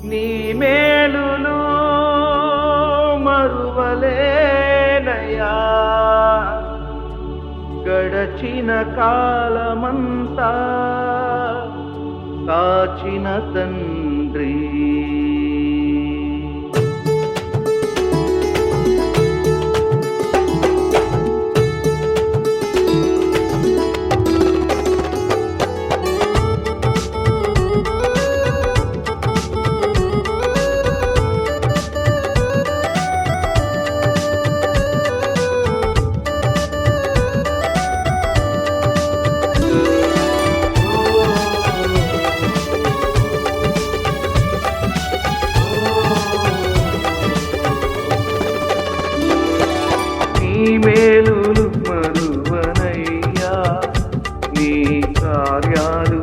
నీ మేలులు మరువలేనయ్యా, గడచిన కాలమంతా కాచిన తండ్రి. నీ మేలులు మరువనయ్యా, నీ కార్యాలు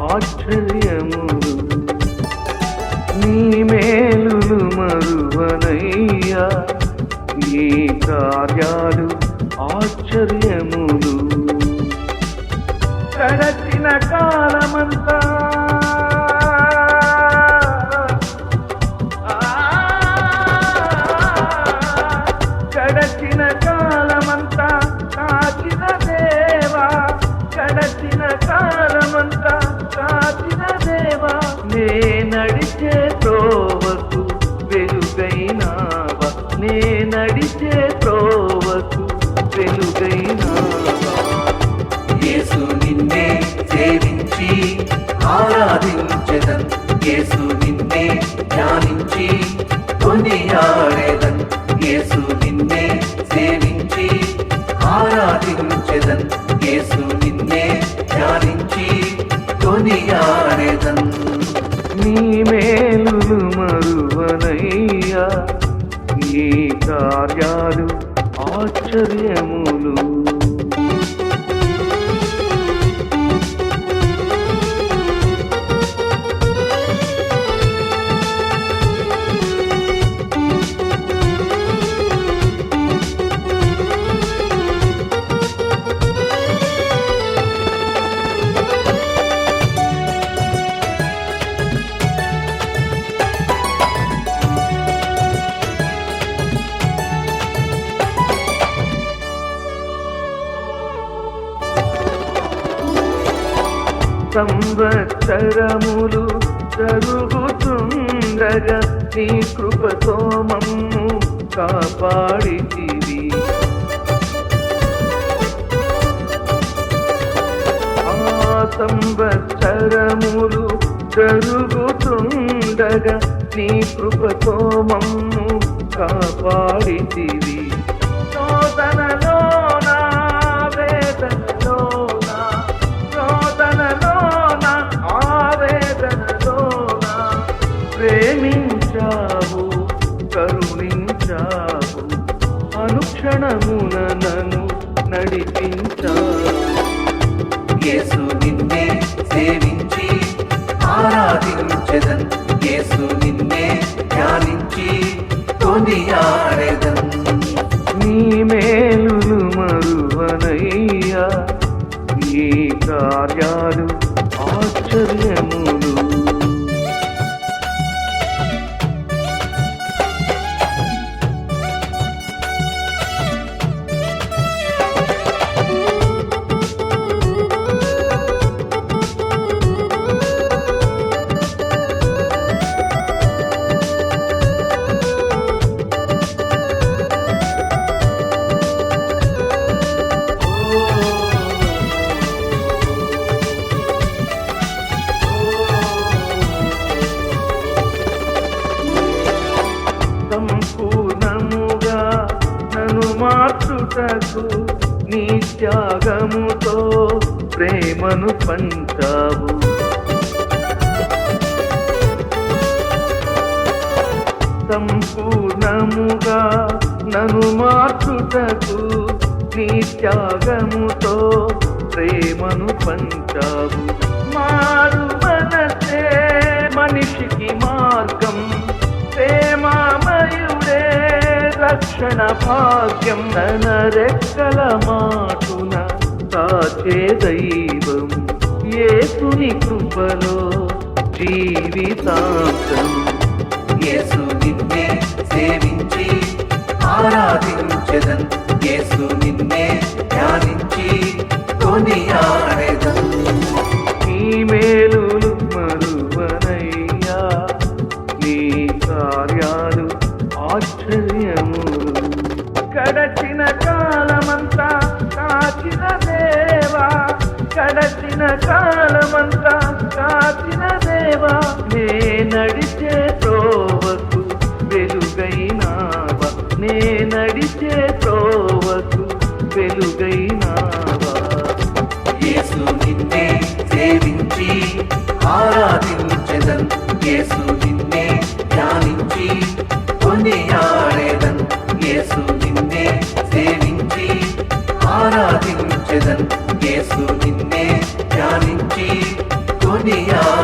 ఆశ్చర్యములు. నీ మేలులు మరువనయ్యా, నీ కార్యాలు ఆశ్చర్యములు. గడచిన కాలమంతా గడచిన కాలమంతా కాచిన దేవా, గడచిన కాలమంతా కాచిన దేవా. నే నడిచే త్రోవకు వెలుగైనావా, నే నడిచే త్రోవకు వెలుగైనావా. యేసు నిన్నే సేవించి ఆరాధించెదన్, యేసు నిన్నే ధ్యానించి కొనియాడెదన్. యేసు నిన్నే సేవించి ఆరాధించెదన్, యేసు నిన్నే ధ్యానించి కొనియాడెదన్. నీ మేలులు మరువనయ్యా, నీ కార్యాలు ఆశ్చర్యములు. సంవత్సరములు జరుగుతుండగా నీ కృపతో మమ్ము కాపాడితివి. ఆ సంవత్సరములు జరుగుతుండగా నీ కృపతో మమ్ము కాపాడితివి. శోధనలోన వేదనలోన, శోధనలోన ఆవేదనలోన ప్రేమించావు, కరుణించావు, అనుక్షణమున నన్ను నడిపించావు. యేసు నిన్నే సేవించి ఆరాధించెదన్, యేసు నిన్నే ధ్యానించి కొనియాడెదన్. నీ మేలులు మరువనయ్యా, నీ కార్యాలు ఆశ్చర్యములు. సంపూర్ణముగా నన్ను మార్చుటకు నీ త్యాగముతో ప్రేమను పంచావు. సంపూర్ణముగా నన్ను మార్చుటకు నీ త్యాగముతో ప్రేమను పంచావు. మారు మనసే మనిషికి మార్గం, ప్రేమామయుడే రక్షణ భాగ్యం. తన రెక్కల మాటున కాచే దైవం, యేసుని కృపలో జీవితాంతం కార్యాలు ఆశ్చర్యములు. గడచిన కాలమంతా కాచిన దేవా, గడచిన కాలమంతా కాచిన దేవా, నే నడిచే త్రోవకు వెలుగైనావా, నే నడిచే త్రోవకు వెలుగైనావా. యేసు నిన్నే సేవించి ఆరాధించెదన్, యేసు నిన్నే ధ్యానించి కొనియాడెదన్, యేసు నిన్నే సేవించి ఆరాధించెదన్, యేసు నిన్నే ధ్యానించి కొనియాడెదన్.